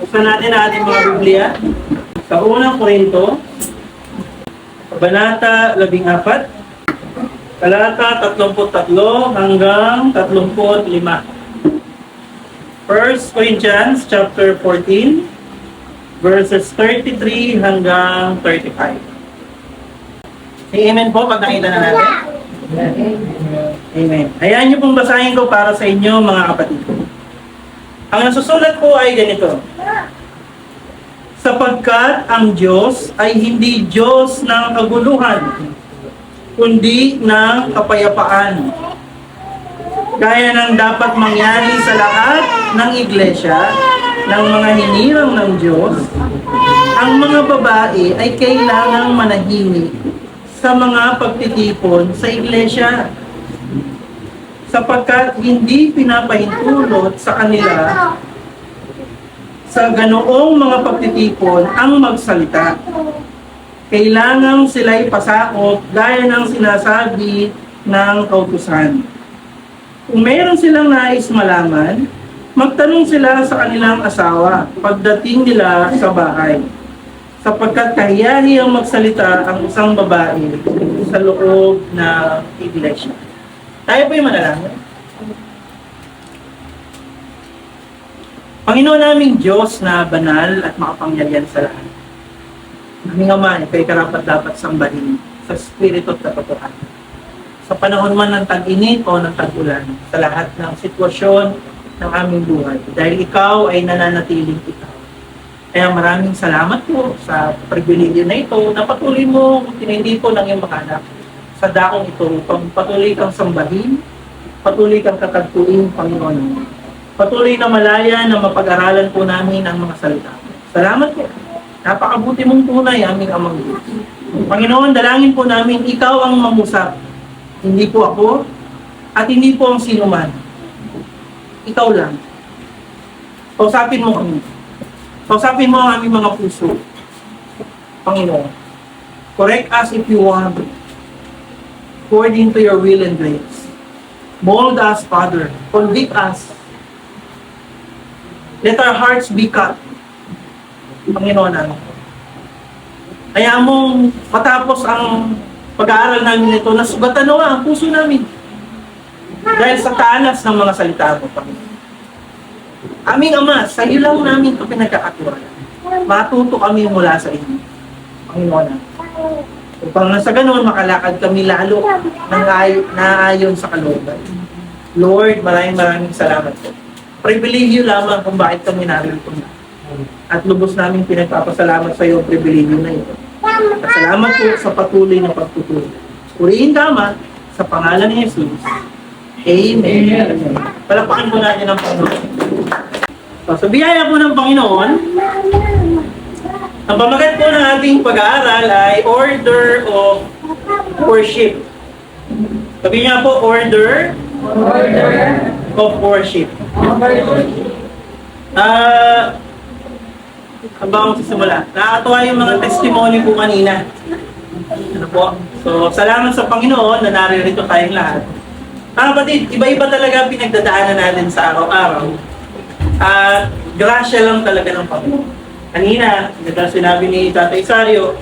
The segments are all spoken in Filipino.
Buksan natin ang ating mga Biblia sa unang Korinto, Kabanata 14, talata 33 hanggang 35. 1 Corinthians chapter 14, verses 33 hanggang 35. Say amen po pag nakita na natin. Amen. Hayaan niyo pong basahin ko para sa inyo mga kapatid. Ang nasusulat po ay ganito. Sapagkat ang Diyos ay hindi Diyos ng kaguluhan, kundi ng kapayapaan. Gaya ng dapat mangyari sa lahat ng iglesia, ng mga hinirang ng Diyos, ang mga babae ay kailangang manahimik sa mga pagtitipon sa iglesia, sapagkat hindi pinapahintulot sa kanila sa ganoong mga pagtitipon ang magsalita. Kailangang sila'y pasakop gaya ng sinasabi ng kautusan. Kung mayroon silang nais malaman, magtanong sila sa kanilang asawa pagdating nila sa bahay. Sapagkat kahiyahiyang magsalita ang isang babae sa loob ng iglesia. Tayo po yung manalangin. Panginoon naming Diyos na banal at makapangyarihan sa lahat. Aming Ama, ikaw'y karapat dapat sambahin sa Espiritu at katotohanan. Sa panahon man ng tag-init o ng tag-ulan, sa lahat ng sitwasyon ng aming buhay. Dahil ikaw ay nananatiling ikaw. Kaya maraming salamat po sa pribilehyo na ito na patuloy mo tinindiko ng iyong mga anak sa dakong ito upang patuloy kang sambahin, patuloy kang katagpuin, Panginoon. Patuloy na malaya na mapag-aralan po namin ang mga salita. Salamat po. Napakabuti mong tunay, aming Amang Diyos. Panginoon, dalangin po namin, ikaw ang mamusap. Hindi po ako, at hindi po ang sino man. Ikaw lang. Kausapin mo kami. Kausapin mo ang aming mga puso. Panginoon, correct us if you want, according to your will and grace. Mold us, Father. Convict us. Let our hearts be cut. Panginoon namin. Kaya mong matapos ang pag-aaral namin ito, nasugatan na ang puso namin. Dahil sa talas ng mga salita mo, Panginoon. Aming Ama, sa iyo lang namin ito pinagkakatuwa. Matuto kami mula sa inyo. Panginoon. Upang sa ganoon, makalakad kami lalo ng naayon sa kalooban. Lord, maraming salamat po. Pribilehyo lamang kung bakit kami narito na. At lubos namin pinagpapasalamat sa iyo ang pribilehyo na ito. At salamat po sa patuloy na pagtutuloy. Purihin tama sa pangalan ni Jesus. Amen. Palakpakan po natin ang Panginoon. So, sa biyaya po ng Panginoon, ang pamagat po ng ating pag-aaral ay order of worship. Sabi niya po, order of worship. Habang sisimula, nakakatuwa yung mga testimony po kanina. Ano po? So, salamat sa Panginoon na naririto tayong lahat. Mga kapatid, iba-iba talaga pinagdadaanan natin sa araw-araw. At grasya lang talaga ng Panginoon. Kanina, sinabi ni Tatay Sario,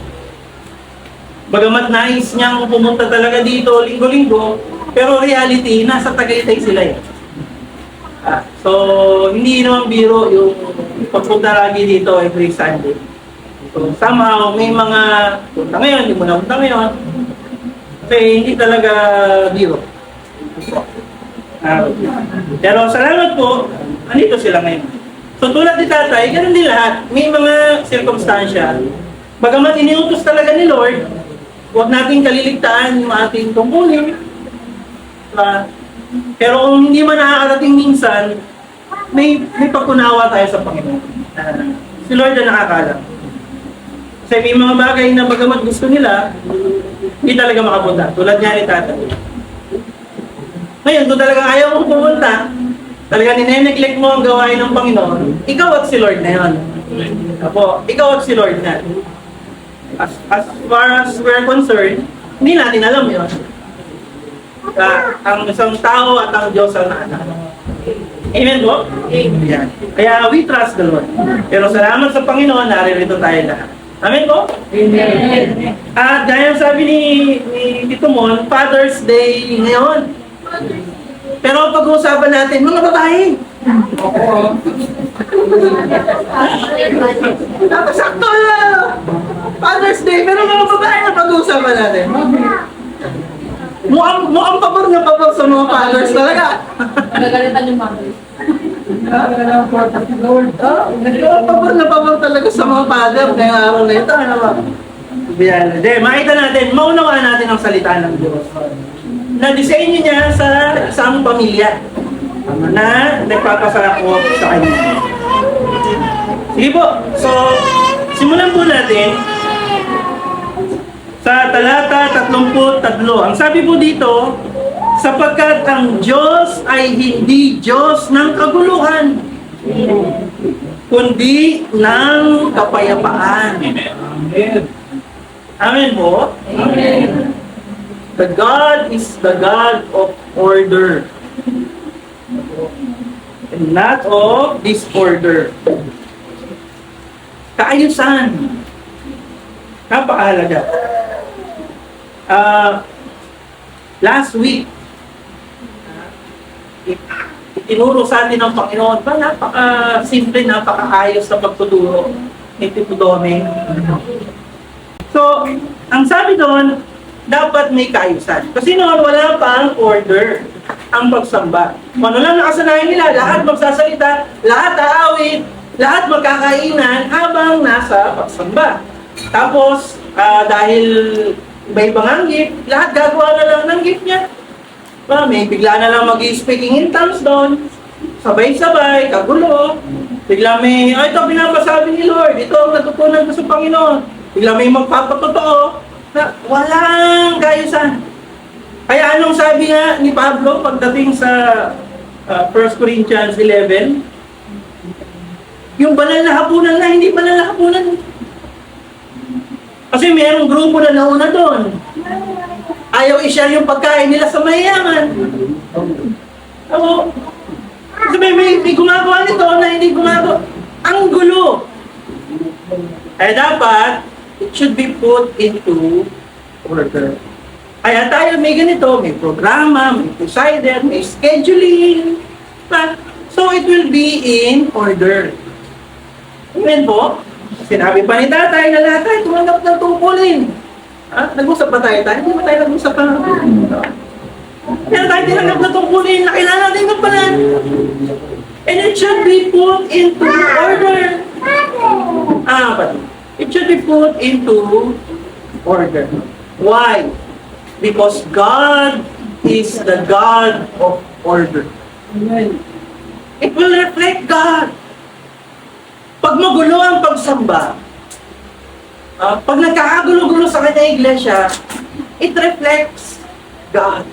bagamat nais niyang pumunta talaga dito linggo-linggo, pero reality, nasa Tagaytay sila eh. So, hindi naman biro yung pagpunta lagi dito every Sunday. So, somehow, may mga punta ngayon, hindi mo na punta ngayon. Kasi hindi talaga biro. Pero salamat po, andito sila ngayon. So, tulad ni Tatay, ganun din lahat. May mga sirkumstansya. Bagamat iniutos talaga ni Lord, huwag nating kaliligtaan yung ating tungkulin. Pero kung hindi man nakakarating minsan, may pagkunawa tayo sa Panginoon. Si Lord na nakakalam. Kasi may mga bagay na bagamat gusto nila, hindi talaga makapunta. Tulad niya ni Tatay. Ngayon, kung talaga ayaw mong pumunta, talaga nineneglect mo ang gawain ng Panginoon, ikaw at si Lord na yun. Apo, ikaw at si Lord na. As far as we're concerned, hindi natin alam yun. Ang isang tao at ang Diyos ang naanak. Amen po? Amen. Kaya we trust the Lord. Pero salamat sa Panginoon, naririto tayo lahat. Amen po? Amen. At gaya ng sabi ni Tito Mon, Father's Day ngayon. Pero pag-uusapan natin, mga babae. Dapat sakto na. Father's Day, pero mga babae na pag-uusapan natin. Mukhang pabor na pabor sa mga fathers talaga. Nagalitan yung mami. Pabor na pabor talaga sa mga father ngayong araw na ito. Ano ba? Yan. De, makita natin, maunawaan natin ang salita ng Diyos. Na-design niya sa isang pamilya na nagpapasakop sa kanya. Sige po. So, simulan po natin sa talata 33. Ang sabi po dito, sapagkat ang Diyos ay hindi Diyos ng kaguluhan, kundi ng kapayapaan. Amen. Amen po? Amen. The God is the God of order and not of disorder. Kaayusan. Napakahalaga. Last week, itinuro sa atin ng Panginoon ba napaka-simple, napaka-ayos na pagtuturo ni Tito Doming. So, ang sabi doon, dapat may kaayusan. Kasi noon, wala pang order ang pagsamba. Kung ano lang nakasanayan nila, lahat magsasalita, lahat aawit, lahat magkakainan habang nasa pagsamba. Tapos, dahil iba-ibang ang gift, lahat gagawa na lang ng gift niya. May bigla na lang mag-speaking in tongues doon. Sabay-sabay, kagulo. Bigla may, ito pinapasabi ni Lord, ito ang natutunan ko sa Panginoon. Bigla may magpapatotoo na walang kaayusan. Kaya anong sabi nga ni Pablo pagdating sa 1 Corinthians 11? Yung banal na hapunan na hindi banal na hapunan. Kasi mayroong grupo na nauna doon. Ayaw i-share yung pagkain nila sa mayayaman. Kasi may gumagawa nito na hindi gumagawa. Ang gulo. Kaya dapat, it should be put into order. Kaya tayo may ganito, may programa, may decided, may scheduling. So it will be in order. Amen po? Sinabi pa ni tatay na lahat tayo tumanggap ng tungkulin. Nag-usap ba tayo? Hindi ba tayo nag-usap pa? Pero tayo tinanggap na tungkulin, nakilala natin ng palan. And it should be put into order. Pati. It should be put into order. Why? Because God is the God of order. Amen. It will reflect God. Pag magulo ang pagsamba, pag nagkakagulo-gulo sa kanya iglesia, it reflects God.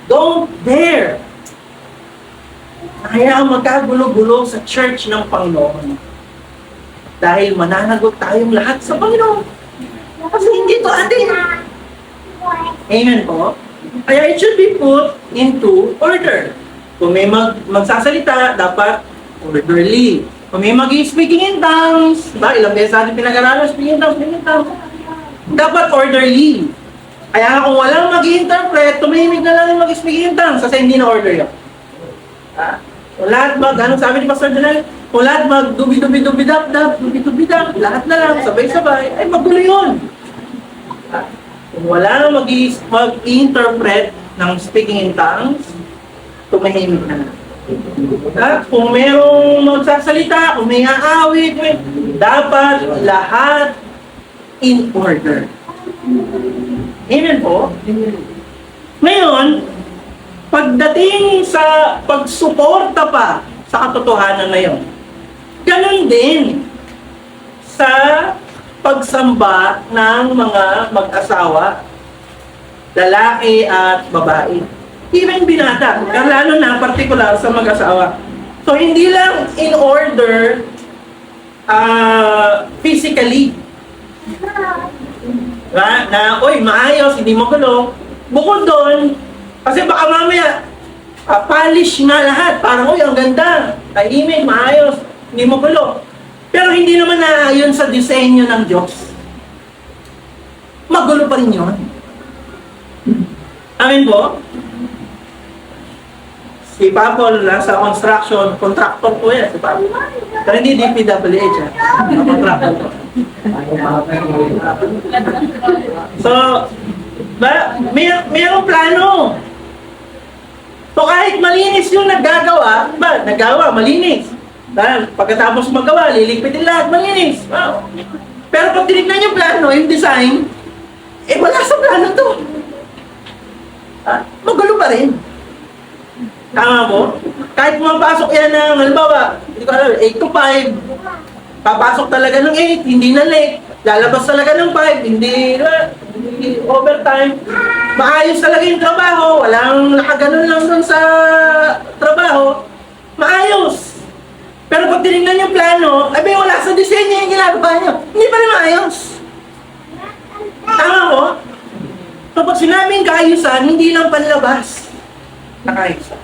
Don't dare hayaang magkagulo-gulo sa church ng Panginoon. Dahil mananagot tayong lahat sa Panginoon. Kasi hindi ito atin. Amen po? Kaya it should be put into order. Kung may magsasalita, dapat orderly. Kung may mag-speaking in tongues, ilang beses natin pinag-aralan, speaking in tongues, dapat orderly. Kaya kung walang mag-interpret, tumimig na lang yung mag-speaking in tongues kasi hindi na order yun. Kung lahat anong sabi ni Pastor Janelle? Kung lahat dubi-dubi-dap-dap, lahat na lang, sabay-sabay, ay magulo yun. Kung wala nang mag-interpret ng speaking in tongues, tumahimik na lang. Kung merong magsasalita, kung may aawit, dapat lahat in order. Amen po? Ngayon, pagdating sa pagsuporta pa sa katotohanan na yun, ganun din sa pagsamba ng mga mag-asawa, lalaki at babae. Even binata, lalo na partikular sa mag-asawa. So, hindi lang in order physically. Oy, maayos, hindi magulo. Bukod doon, kasi baka mamaya, Polish nga lahat. Parang, uy, ang ganda. Tahimik, maayos. Hindi mo gulo. Pero hindi naman naayon sa disenyo ng Diyos. Magulo pa rin yun. Amen po? Si Papol nasa construction, contractor po yan. Si Papol. Pero hindi DPWH. Contractor po. So, mayroong plano. So kahit malinis yung naggagawa, nagawa, malinis. Dahil pagkatapos magawa, liligpitin lahat, malinis. Wow. Pero pag tinignan yung plano, yung design, wala sa plano to. Magulo pa rin. Tama mo? Kahit pumapasok yan ng, halimbawa, hindi ko alam, 8 to 5, papasok talaga ng 8, hindi na late. Lalabas talaga ng 5, hindi overtime. Maayos talaga yung trabaho, walang nakaganon lang dun sa trabaho. Maayos. Pero pag tinignan yung plano, ay wala sa disenyo yung ginagawa nyo. Hindi pa rin maayos. Tama mo? So pag sinabing kaayusan, hindi lang panlabas na kaayusan.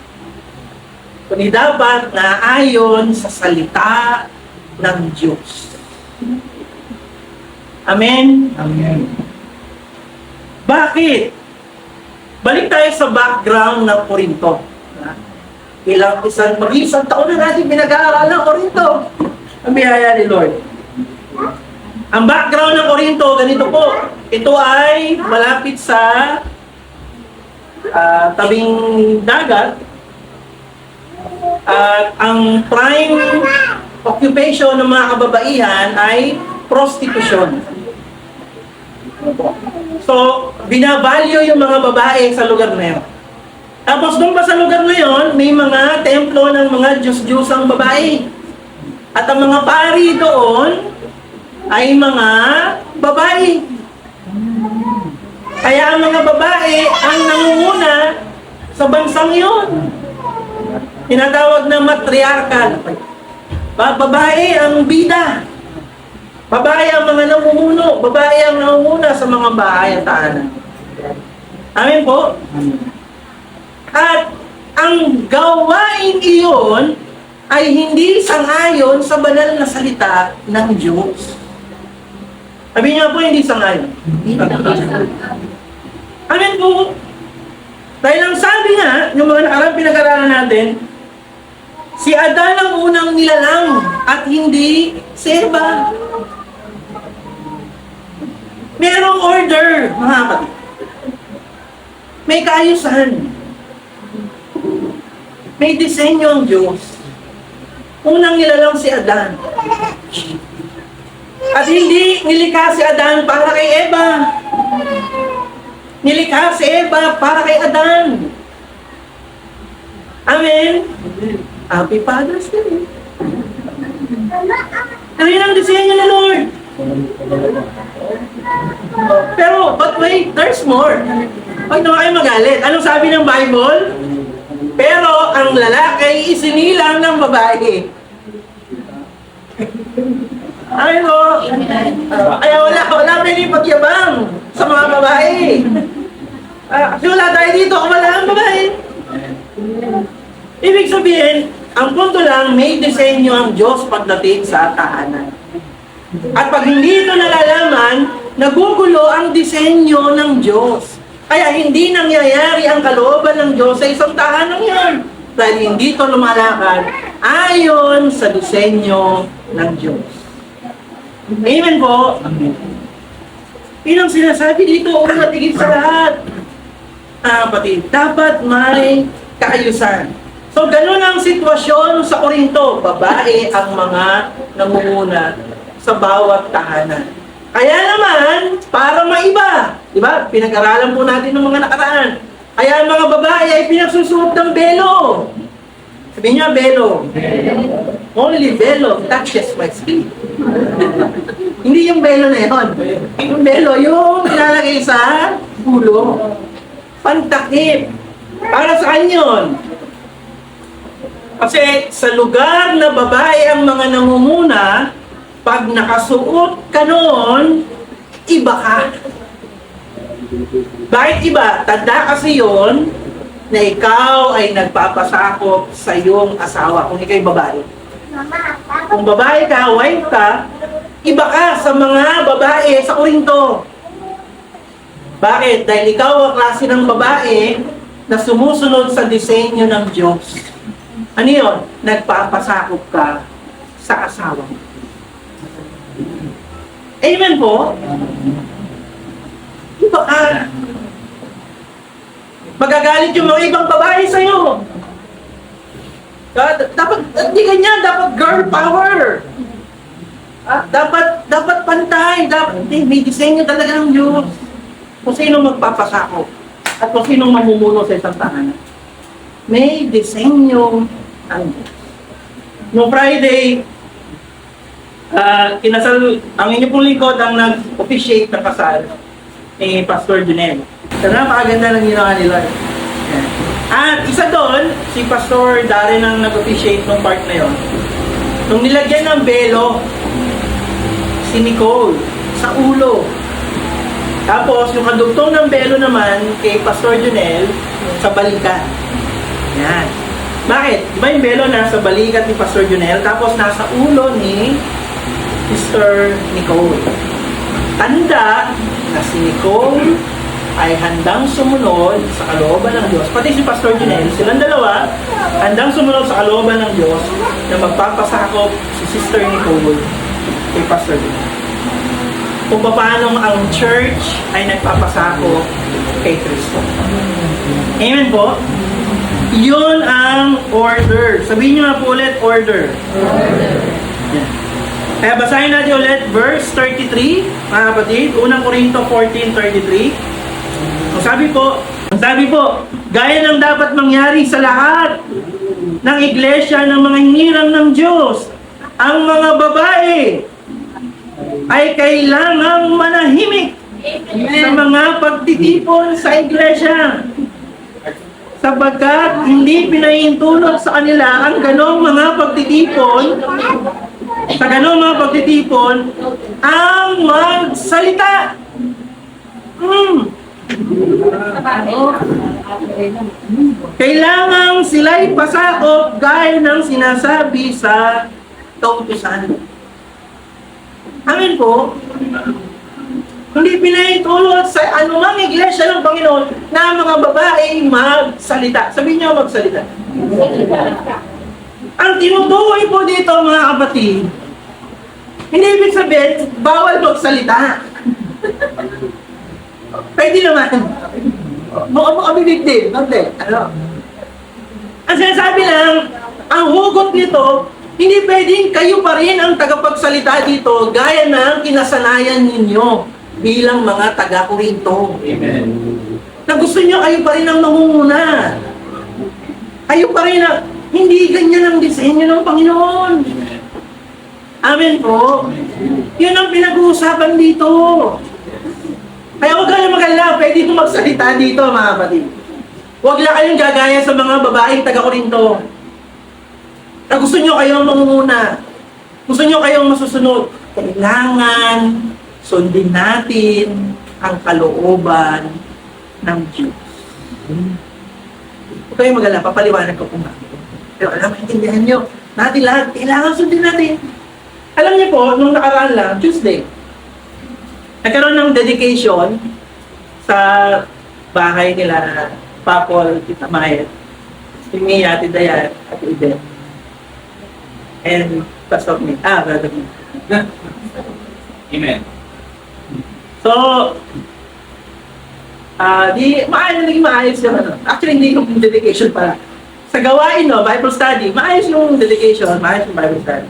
Kundi dapat naayon sa salita ng Diyos. Amen? Amen. Bakit? Balik tayo sa background ng Korinto. Mag-isang taon na natin pinag-aaral ng Korinto. Ang biyaya ni Lord. Ang background ng Korinto, ganito po. Ito ay malapit sa tabing dagat. At ang prime occupation ng mga kababaihan ay prostitution. So, binavalue yung mga babae sa lugar na yun. Tapos doon pa sa lugar na yun, may mga templo ng mga Diyos-Diyosang babae. At ang mga pari doon ay mga babae. Kaya ang mga babae ang nangunguna sa bansang yun. Tinatawag na matriarchal. Babae ang bida. Babae ang mga namumuno. Babae ang nangunguna sa mga bahay at tahanan. Amen po? At ang gawain iyon ay hindi sangayon sa banal na salita ng Diyos. Sabi niya po, hindi sangayon. Amen po? Dahil ang sabi nga, yung mga nakarang pinag-aralan natin, si Adan ang unang nilalang at hindi si Eva. Merong order, mga kapatid. May kaayusan. May disenyo ang Diyos. Unang nilalang si Adan. At hindi nilikha si Adan para kay Eva. Nilikha si Eva para kay Adan. Amen? Happy Father's Day. Pero yun ang disenyo ni Lord. Pero, but wait, there's more. Huwag na kayo magalit. Anong sabi ng Bible? Pero ang lalaki isinilang ng babae. Ay mo, kaya wala pwedeng pagyabang sa mga babae. Kasi wala tayo dito kung wala ang babae. Ibig sabihin, ang punto lang, may disenyo ang Diyos pagdating sa tahanan. At pag hindi ito nalalaman, nagugulo ang disenyo ng Diyos. Kaya hindi nangyayari ang kalooban ng Diyos sa isang tahanan yun. Dahil hindi ito lumalakad ayon sa disenyo ng Diyos. Amen po? Yun ang sinasabi dito, una tigit sa lahat. Kapatid, dapat may kaayusan. So, ganun ang sitwasyon sa Korinto. Babae ang mga namumuna sa bawat tahanan. Kaya naman, para maiba, di ba? Pinag-aralan po natin ng mga nakaraan. Kaya ang mga babae ay pinagsusuot ng belo. Sabi niya, belo. Only belo touches my skin. Hindi yung belo na yun. Yung belo, yung nilalagay sa ulo. Pantakip. Para saan yun? Kasi sa lugar na babae ang mga namumuna, pag nakasuot ka noon, iba ka. Bakit iba? Tanda kasi yun, na ikaw ay nagpapasakop sa iyong asawa kung ikaw'y babae. Kung babae ka, wife ka, iba ka sa mga babae sa Korinto. Bakit? Dahil ikaw ang klase ng babae na sumusunod sa disenyo ng Diyos. Ano yun? Nagpapasakop ka sa asawa mo. Amen po? Iba ka. Magagalit yung mga ibang babae sa'yo. Dapat, hindi ganyan, dapat girl power. Dapat pantay, may disenyo talaga ng Diyos. Kung sino magpapasakop at kung sino mamumuno sa isang tahanan. May disenyo ang Diyos. Noong Friday, kinasal, ang inyo pong lingkod ang nag-officiate ng kasal ni Pastor Junel. So, napakaganda ng ginawa nila. Yan. At isa doon, si Pastor Darren ang nag-officiate ng part na yon. Nung nilagyan ng belo, si Nicole sa ulo. Tapos, yung kadugtong ng belo naman kay Pastor Junel sa balikat. Yan. Bakit? Diba yung belo nasa balikat ni Pastor Junel, tapos nasa ulo ni Sister Nicole. Tanda na si Nicole ay handang sumunod sa kalooban ng Diyos. Pati si Pastor Junel, silang dalawa, handang sumunod sa kalooban ng Diyos na magpapasakop si Sister Nicole kay Pastor Junel. Kung paano ang church ay nagpapasakop kay Kristo. Amen po? Yun ang order. Sabihin nyo nga po ulit, order. Yan. Kaya basahin natin ulit verse 33, mga kapatid, unang Korinto 14:33. Ang sabi po, gaya ng dapat mangyari sa lahat ng iglesia ng mga hinirang ng Diyos, ang mga babae ay kailangang manahimik sa mga pagtitipon sa iglesia. Sapagkat hindi pinahintulot sa kanila ang ganong mga pagtitipon, ang magsalita. Kailangang sila'y pasakop gaya ng sinasabi sa kautusan. Amen po. Hindi pinahintulot sa anumang iglesia ng Panginoon na mga babae magsalita. Sabihin niyo magsalita. Ang tinutukoy po dito mga kapatid, hindi ibig sabihin, bawal magsalita. Pwede naman. Mukhang bibig din. Ano? Ang sinasabi lang, ang hugot nito, hindi pwedeng kayo pa rin ang tagapagsalita dito gaya ng kinasanayan ninyo bilang mga taga-Korinto. Amen. Na gusto nyo kayo pa rin ang nangunguna. Kayo pa rin ang, hindi ganyan ang disenyo ng Panginoon. Amen po. Yun ang pinag-uusapan dito. Kaya huwag kayong mag-alala, pwede itong magsalita dito mga kapatid. Huwag lang kayong gagaya sa mga babaeng taga-Korinto. Na gusto nyo kayong mangunguna. Gusto nyo kayong masusunod. Kailangan sundin natin ang kalooban ng Diyos. Huwag kayong mag-alala, papaliwanag ko kung bakit. Pero alam, maintindihan nyo, natin lahat, kailangan sundin natin. Alam niyo po, nung nakaraan lang, Tuesday, nagkaroon ng dedication sa bahay nila, Papol, Tita Mayet, si Mia, Tita Dayan, at Eden. And Pastor me. Brother me. Amen. So, naging maayos yung ano. Actually, hindi yung dedication pala. Sa gawain, no, Bible study, maayos yung dedication, maayos yung Bible study.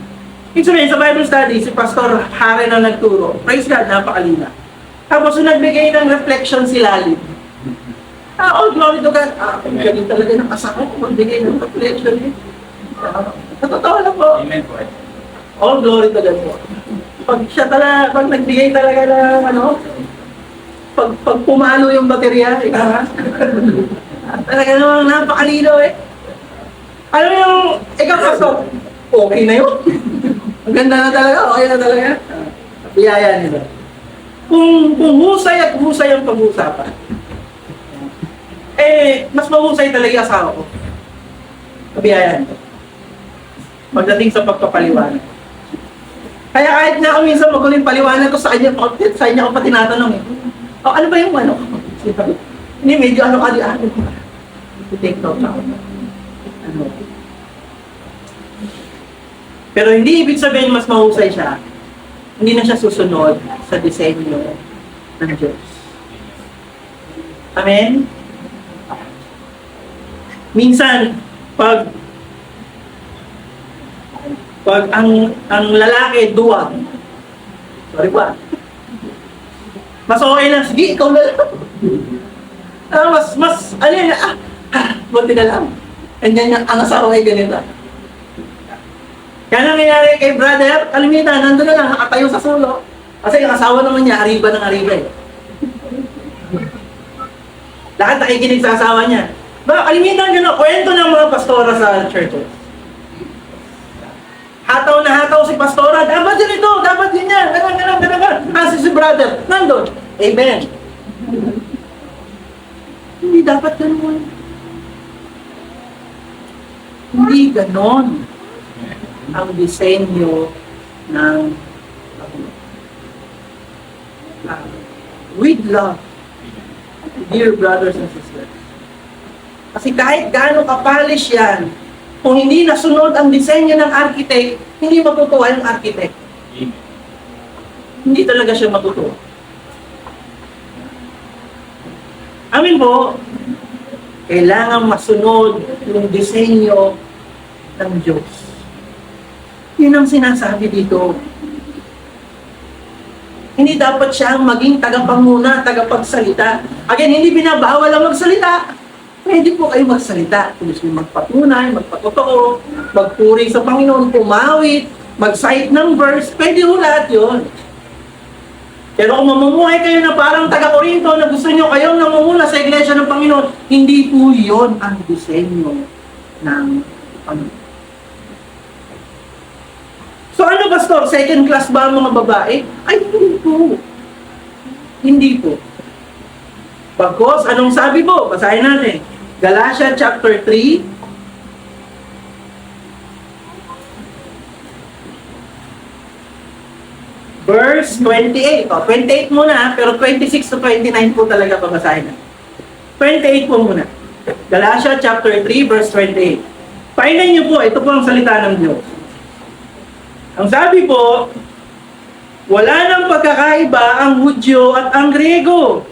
Ibig sabihin, sa Bible study, si Pastor Harry na nagturo. Praise God, napakalina. Tapos, nagbigay ng reflection si Lalit. Oh, glory to God. Ang galing talaga ng asawa ko, magbigay ng reflection. Sa totoo lang po. Amen po. All glory to God po. Pag siya talaga, pag nagbigay talaga ng ano, pag pumalo yung baterya, talaga namang napakalino eh. Alam mo yung, ikaw Pastor, okay na yun. Ang ganda na talaga, okay na talaga. Biyaya nila. Kung husay at husay ang pag-uusapan. Mas mahusay talaga yung asawa ko. Kabiyayan. Pagdating sa pagpapaliwanag. Kaya kahit na ako minsan magulo yung paliwanag ko sa kanya ko pa tinatanong eh. Ano ba yung ano? Hindi, medyo ano ka take note ako. Ano? Pero hindi ibig sabihin mas mahusay siya. Hindi na siya susunod sa disenyo ng Diyos. Amen? Minsan, pag ang lalaki duwag, sorry pa, mas okay lang, sige, ikaw na lang. Buti na lang. And then, ang asawa ay ganito. Kaya nangyayari kay brother, kalimitan, nandun na lang, nakatayo sa sulo. Kasi yung asawa naman niya, ariba ng ariba eh. Lahat nakikinig sa asawa niya. Baka kalimitan gano'n, kwento ng mga pastora sa churches. Hataw na hataw si pastora, dapat din ito, dapat din yan, ganun. Si brother, nandun. Amen. Hindi dapat ganun. Hindi ganon ang disenyo ng with love, dear brothers and sisters. Kasi kahit gaano kapalish yan, kung hindi nasunod ang disenyo ng architect, hindi matutuwa yung architect. Hindi talaga siya matutuwa. Amin po, kailangan masunod yung disenyo ng Diyos. Yun ang sinasabi dito. Hindi dapat siyang maging tagapanguna, tagapagsalita. Again, hindi binabawal ang magsalita. Pwede po kayo magsalita. Kung gusto nyo magpatunay, magpatotoo, magpuri sa Panginoon, pumawit, mag-cite ng verse, pwede ho lahat yun. Pero kung mamumuhay kayo na parang taga-Korinto na gusto nyo kayong namumula sa iglesia ng Panginoon, hindi po yun ang disenyo ng Panginoon. So ano, pastor? Second class ba ang mga babae? Ay, hindi po. Hindi po. Pagkos, anong sabi po? Basahin natin. Galatia chapter 3. Verse 28. 28 muna, pero 26 to 29 po talaga pabasahin natin. 28 po muna. Galatia chapter 3, verse 28. Pakinggan niyo po, ito po ang salita ng Diyos. Ang sabi po, wala nang pagkakaiba ang Hudyo at ang Griego,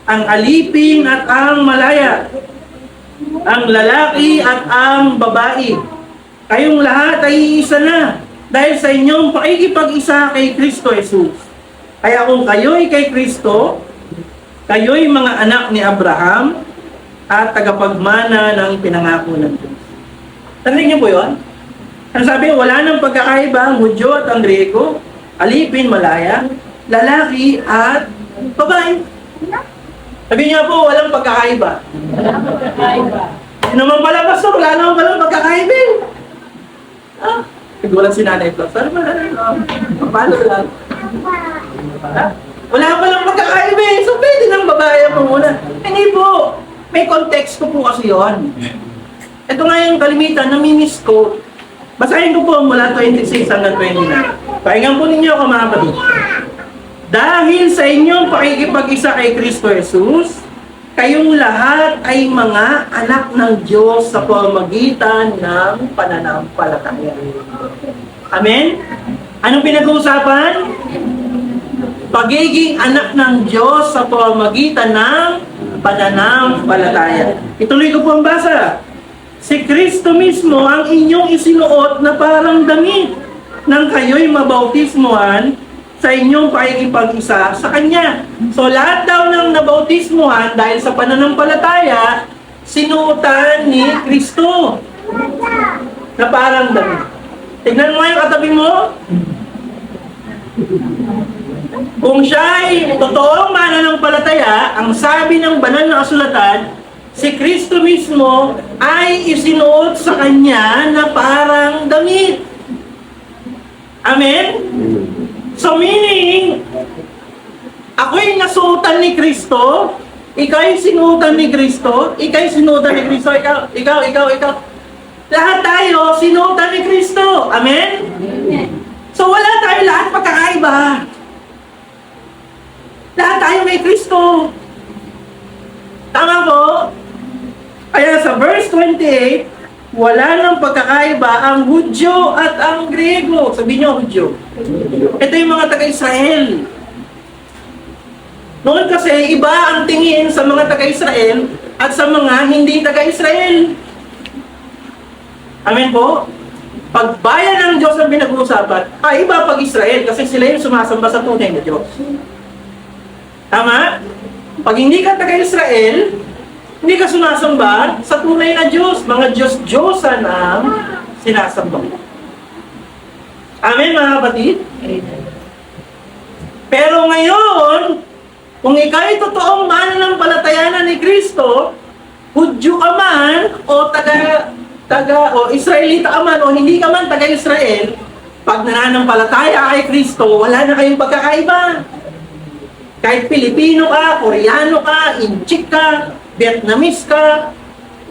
ang alipin at ang malaya, ang lalaki at ang babae. Kayong lahat ay isa na dahil sa inyong pakikipag-isa kay Kristo Jesus. Kaya kung kayo'y kay Kristo, kayo'y mga anak ni Abraham at tagapagmana ng pinangako ng Diyos. Tandaan niyo po yun? Ang sabi, wala nang pagkakaiba ang Hudyo at ang Griego, alipin, malaya, lalaki at babae. Sabi niya po, walang pagkakaiba. Ano naman pala, pastor? Wala naman pala pagkakaiba. Nagulat si Nanay Flo. Sorry ba? Paano lang? Wala palang pagkakaiba. So, pwede ng babae mo muna. Hindi po. May context ko po kasi yun. Ito nga yung kalimitan na miniscope. Basahin ko po mula 26 hanggang 29. Pakinggan po ninyo ako, mga kapatid. Dahil sa inyong pakikipag-isa kay Kristo Jesus, kayong lahat ay mga anak ng Diyos sa pamamagitan ng pananampalataya. Amen? Anong pinag-uusapan? Pagiging anak ng Diyos sa pamamagitan ng pananampalataya. Ituloy ko po ang basa. Si Kristo mismo ang inyong isinuot na parang damit nang kayo'y mabautismuhan sa inyong pakikipag-isa sa Kanya. So lahat daw ng nabautismuhan dahil sa pananampalataya, sinuotan ni Kristo na parang damit. Tignan mo yung katabi mo. Kung siya'y totoong mananampalataya, ang sabi ng banal na kasulatan, si Kristo mismo ay isinuot sa Kanya na parang damit. Amen? So meaning, ako'y nasuotan ni Kristo, Ika'y sinutan ni Kristo. Ika'y sinutan ni Kristo. Ikaw. Lahat tayo sinutan ni Kristo. Amen? So wala tayo lahat pagkakaiba. Lahat tayo may Kristo. Tama po? Kaya sa verse 28, wala nang pagkakaiba ang Hudyo at ang Griego. Sabihin niyo, Hudyo. Ito yung mga taga-Israel. Noon kasi, iba ang tingin sa mga taga-Israel at sa mga hindi taga-Israel. Amen po? Pag bayan ng Diyos ang pinag-uusapan, iba pag Israel kasi sila yung sumasamba sa tunay na Diyos. Tama? Pag hindi ka taga-Israel, hindi ka sumasamba sa tunay na Diyos. Mga Diyos-Diyosan ang sinasamba. Amen, mga kapatid? Pero ngayon, kung ikaw'y totoong mananampalatayanan ni Kristo, Hudyo ka man, o Israelita ka man, o hindi ka man taga-Israel, pag nananampalataya kay Kristo, wala na kayong pagkakaiba. Kahit Pilipino ka, Koreano ka, Inchik ka, Vietnamese ka,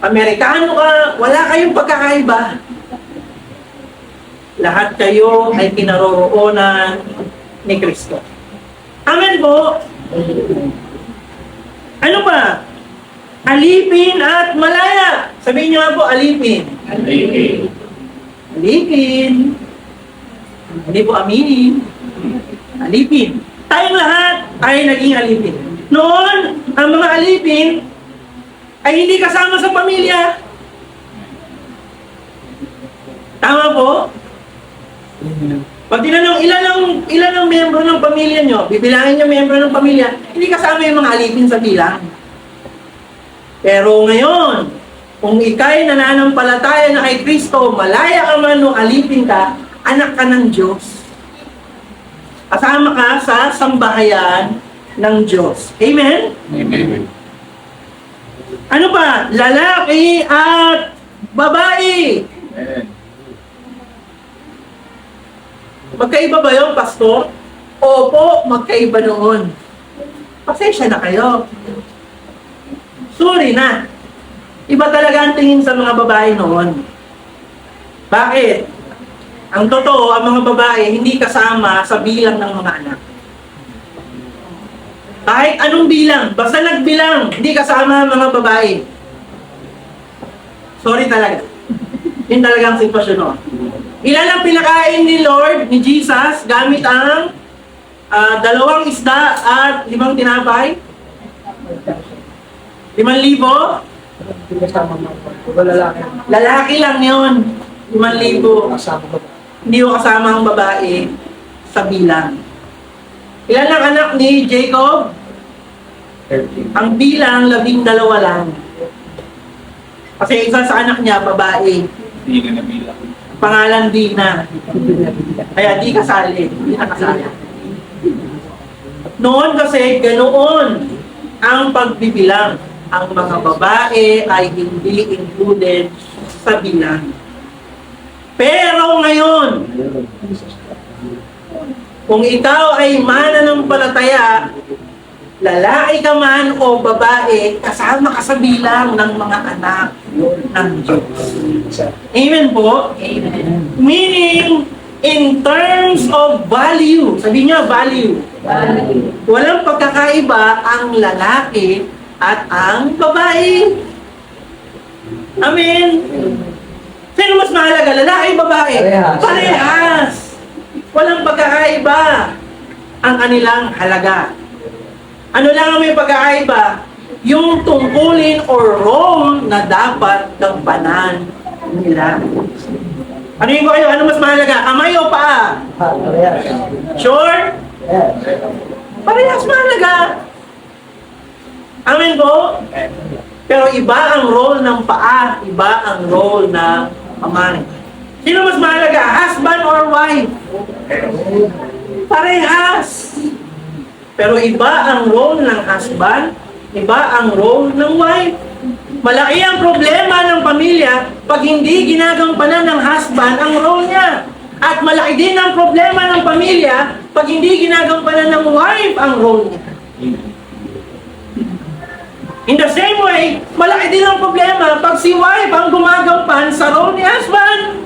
Amerikano ka, wala kayong pagkakaiba. Lahat kayo ay kinaroroonan ni Kristo. Amen po? Ano ba? Alipin at malaya. Sabihin niyo nga po, alipin. Alipin. Hindi po aminin. Alipin. Tayong lahat ay naging alipin. Noon, ang mga alipin ay hindi kasama sa pamilya. Tama po? Pag tinanong ilan ang miyembro ng pamilya nyo, bibilangin nyo miyembro ng pamilya, hindi kasama yung mga alipin sa bilang. Pero ngayon, kung ika'y nananampalataya na kay Kristo, malaya ka man o alipin ka, anak ka ng Diyos. Kasama ka sa sambahayan ng Diyos. Amen? Amen. Ano pa? Lalaki at babae. Amen. Magkaiba ba yung pastor? Opo, magkaiba noon. Pasensya na kayo. Sorry na. Iba talaga ang tingin sa mga babae noon. Bakit? Ang totoo, ang mga babae hindi kasama sa bilang ng mga anak. Kahit anong bilang, basta nagbilang, hindi kasama ang mga babae. Sorry talaga. Yun talaga ang sitwasyon noon. Ilan ang pinakain ni Lord, ni Jesus, gamit ang 2 isda at 5 tinapay? 5,000? Lalaki lang yun. 5,000. Hindi ko kasama ang babae sa bilang. Ilan ang anak ni Jacob? Ang bilang, 12 lang. Kasi isa sa anak niya, babae. Hindi ka nabilang. Pangalan Dina. Kaya di kasali. Di nakasali. Noon kasi, ganoon ang pagbibilang. Ang mga babae ay hindi included sa bilang. Pero ngayon, kung ikaw ay mananampalataya, lalaki ka man o babae, kasama ka sa bilang ng mga anak ng Diyos. Amen po? Amen. Meaning, in terms of value, sabihin niyo, value. Walang pagkakaiba ang lalaki at ang babae. Amen? Sino mas mahalaga? Lalaki, babae? Parehas. Parehas. Walang pagkakaiba ang kanilang halaga. Ano lang ang may pagkakaiba? Yung tungkulin or role na dapat gampanan nila. Ano yung kayo? Ano mas mahalaga? Kamay o paa? Sure? Parehas mahalaga. Amen po? Pero iba ang role ng paa, iba ang role ng kamay. Sino mas mahalaga? Husband or wife? Parehas. Pero iba ang role ng husband, iba ang role ng wife. Malaki ang problema ng pamilya pag hindi ginagampanan ng husband ang role niya. At malaki din ang problema ng pamilya pag hindi ginagampanan ng wife ang role niya. In the same way, malaki din ang problema pag si wife ang gumagampan sa role ni husband.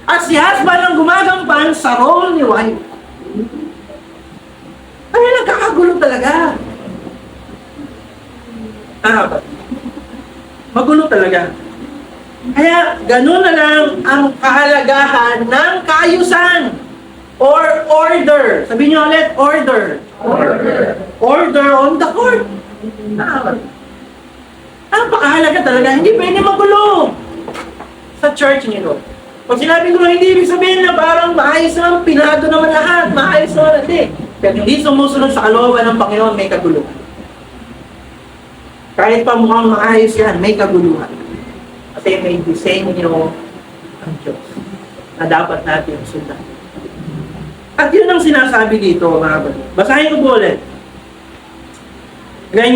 At si husband ang gumagampan sa role ni wife. Kaya nagkakagulo talaga. Magulo talaga. Kaya ganun na lang ang kahalagahan ng kaayusan or order. Sabihin niyo ulit, order. Order on the court. Ang pakahalaga talaga, hindi pwede magulo sa church niyo. Pag sinabi ko, hindi ibig sabihin na parang maayos naman, pinado naman lahat, maayos naman, hindi. Pero hindi sumusunod sa kalooban ng Panginoon, may kaguluhan. Kahit pa mukhang maayos yan, may kaguluhan. Kasi may disenyo ang Diyos na dapat natin sundan. At yun ang sinasabi dito, mga kapatid. Basahin ko po ulit. Gaya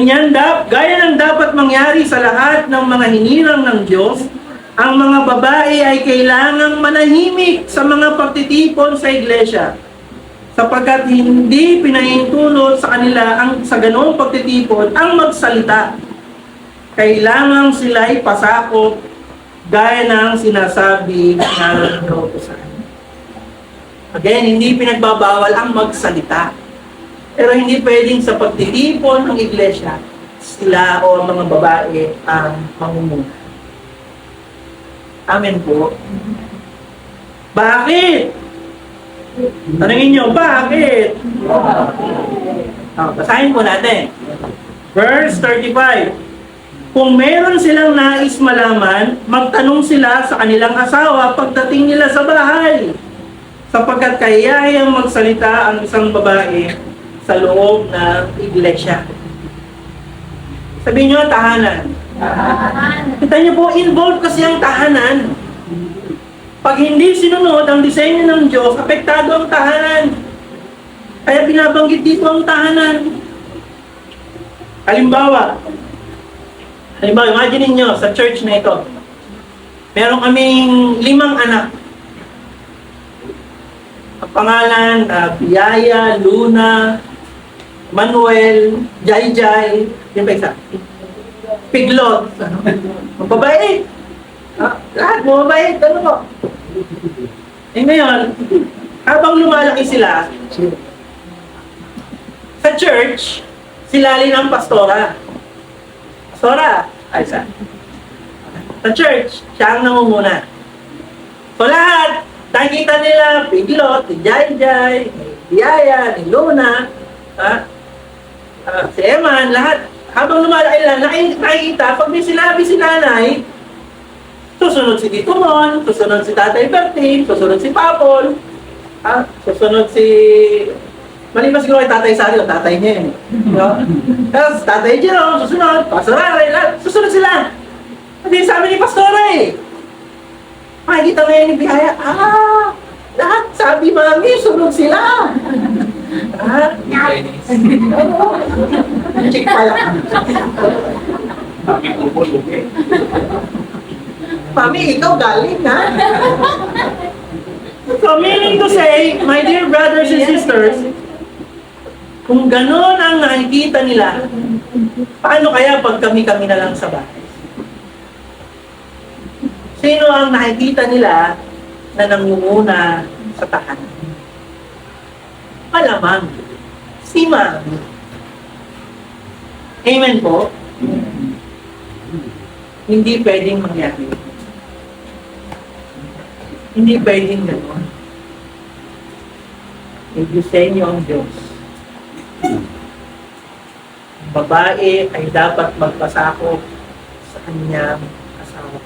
ng dapat mangyari sa lahat ng mga hinirang ng Diyos, ang mga babae ay kailangang manahimik sa mga pagtitipon sa iglesia. Sapagkat hindi pinahintulot sa kanila sa ganoong pagtitipon ang magsalita. Kailangang sila'y pasakop gaya ng sinasabi ng kautusan. Again, hindi pinagbabawal ang magsalita. Pero hindi pwedeng sa pagtitipon ng iglesia, sila o mga babae ang mangunguna. Amen po. Bakit? Tanungin nyo, bakit? Basahin po natin. Verse 35. Kung meron silang nais malaman, magtanong sila sa kanilang asawa pagdating nila sa bahay. Sapagkat kayahiyang magsalita ang isang babae sa loob ng iglesia. Sabihin nyo, tahanan. Kita nyo po, involved kasi ang tahanan. Pag hindi sinunod ang disenyo ng Diyos, apektado ang tahanan. Kaya binabanggit dito ang tahanan. Halimbawa, imagine niyo sa church na ito, meron kaming 5 anak. Ang pangalan, Biyaya, Luna, Manuel, Jai, yun ba isa? Piglot. Mababait. Lahat mababait. Ano mo? Ngayon, habang lumalaki sila, sa church, sila rin ang pastora. Pastora, ay isa. Sa church, siya ang nangunguna. So lahat, nakikita nila, Piglot, ni Jai, ni Biyaya, ni Luna, si Eman, lahat. Habang lumalaki lang, nakikita, pag may sinabi si nanay, susunod si Tito Mon, susunod si Tatay Berting, susunod si Papol, susunod si... Maliban siguro kay Tatay Sari o Tatay niya yun. No? Tapos Tatay Jerome, susunod, Pastor Aray, lahat, susunod sila. Hindi sabi ni Pastora eh. Makikita mo yan ni Bihaya, lahat sabi mami, sunod sila. Check pala. Mami, ikaw galing ha? So meaning to say, my dear brothers and sisters, kung gano'n ang nakikita nila, paano kaya pag kami-kami na lang sa bahay? Sino ang nakikita nila na nangunguna sa tahanan? Malamang, si Mami. Amen po? Hindi pwedeng mangyari. Hindi pwedeng gano'n. I-disenyo ang Diyos. Ang babae ay dapat magpasakop sa kanyang asawa.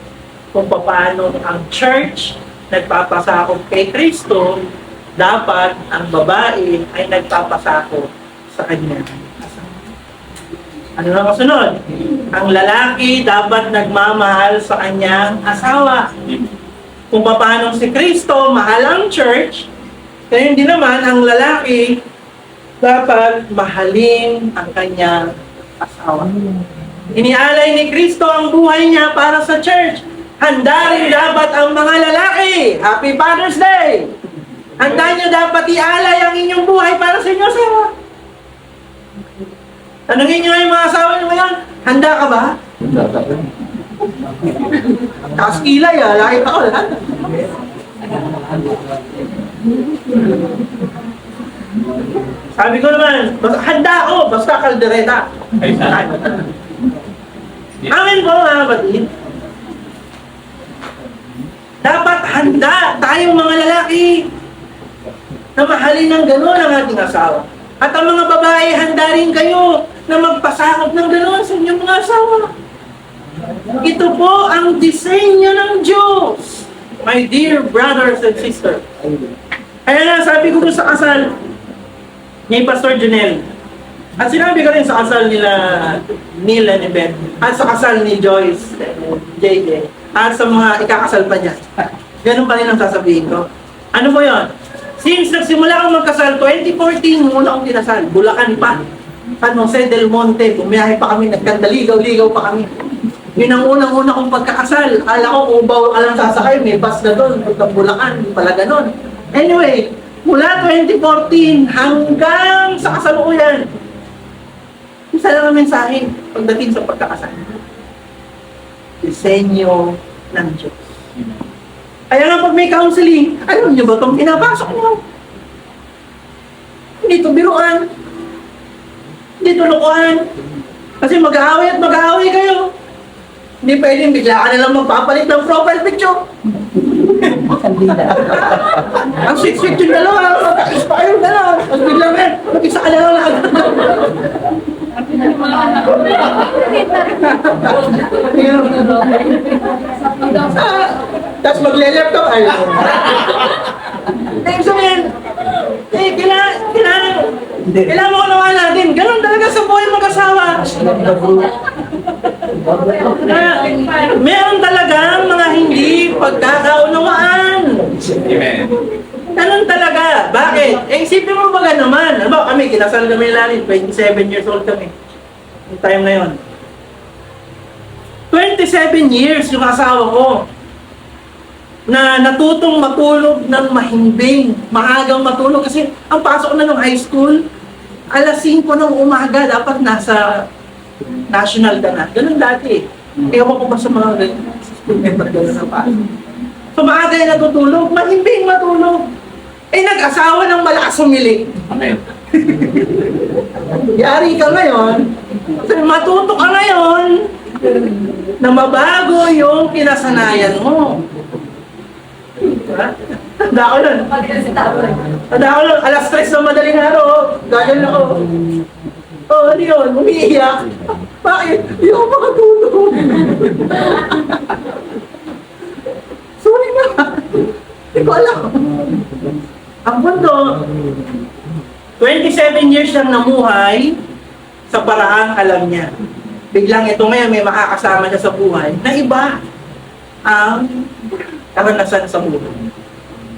Kung paano ang church nagpapasakop kay Kristo, dapat ang babae ay nagpapasakop sa kanyang asawa. Ano na kasunod? Ang lalaki dapat nagmamahal sa kanyang asawa. Kung paano si Kristo mahal ang church, kaya hindi naman ang lalaki dapat mahalin ang kanyang asawa. Inialay ni Kristo ang buhay niya para sa church. Handa rin dapat ang mga lalaki. Happy Father's Day! Handa niyo dapat ialay ang inyong buhay para sa inyong asawa. Tanungin nyo nga yung mga asawa nyo ngayon, handa ka ba? Taas kilay lahit ako lahat. Sabi ko naman, handa ako, basta kaldereta. Ay, saan? Amin po mga kapatid. Dapat handa tayong mga lalaki na mahalin ng gano'n ang ating asawa. At ang mga babae, handa rin kayo na magpasakop ng gano'n sa inyong mga asawa. Ito po ang disenyo ng Diyos, my dear brothers and sisters. Kaya na, sabi ko sa kasal ni Pastor Junel, at sinabi ko rin sa kasal nila Neil and Beth, at sa kasal ni Joyce, JJ, at sa mga ikakasal pa niya. Ganun pa rin ang sasabihin ko. Ano po yun? Since nagsimula akong magkasal, 2014, muna akong kinasal. Bulacan pa. San Jose del Monte, bumiyahe pa kami, nagkandaligaw-ligaw pa kami. Yun ang unang-una kong pagkakasal. Akala ko kung bawal ka lang sasakay, may bus na doon, pagkang Bulacan, hindi pala ganun. Anyway, mula 2014 hanggang sa kasalukuyan, isa lang ang mensahe pagdating sa pagkakasal. Disenyo ng Diyos. Kaya nga pag may counseling, alam niyo ba itong pinapasok niyo? Hindi ito biruan. Hindi ito lokohan. Kasi mag-aaway at mag-aaway kayo. Hindi pwedeng bigla ka nalang magpapalit ng profile picture. Ang sweet-sweet yung dalawa, mag-expire na lang. Tapos bigla ka, mag-isa ka na lang. Tapos magle-laptop ay. Ibig sabihin, kailangan mo unawain natin. Ganun talaga sa buhay mag-asawa. Meron talagang mga hindi pagkakaunawaan. Amen. Ganun talaga. Bakit? Isipin mo ba naman? Ano ba, kami, kinasal kami natin, 27 years old kami. Yung time na yun. 27 years yung asawa ko na natutong matulog ng mahimbing, maagang matulog kasi ang pasok na ng high school, alas 5 ng umaga, dapat nasa national ka na. Ganun dati. Ewan ko ba sa mga school member ganun ang pasok. So maaga yung natutulog, mahimbing matulog. Eh nag-asawa ng malakas humiling. Amen. Yari ka ngayon, matuto ka ngayon na mabago yung kinasanayan mo. Diba? Tanda ko nun. Tanda ko nun, alas 3 ng madaling araw, ganyan ako. Oh, ano yun? Umiiyak. Bakit? Hindi ako makatulog. Sorry na. Hindi ko alam. Ang punto, 27 years siyang namuhay sa paraang alam niya. Biglang ito ngayon may makakasama niya sa buhay na iba ang karanasan sa buhay.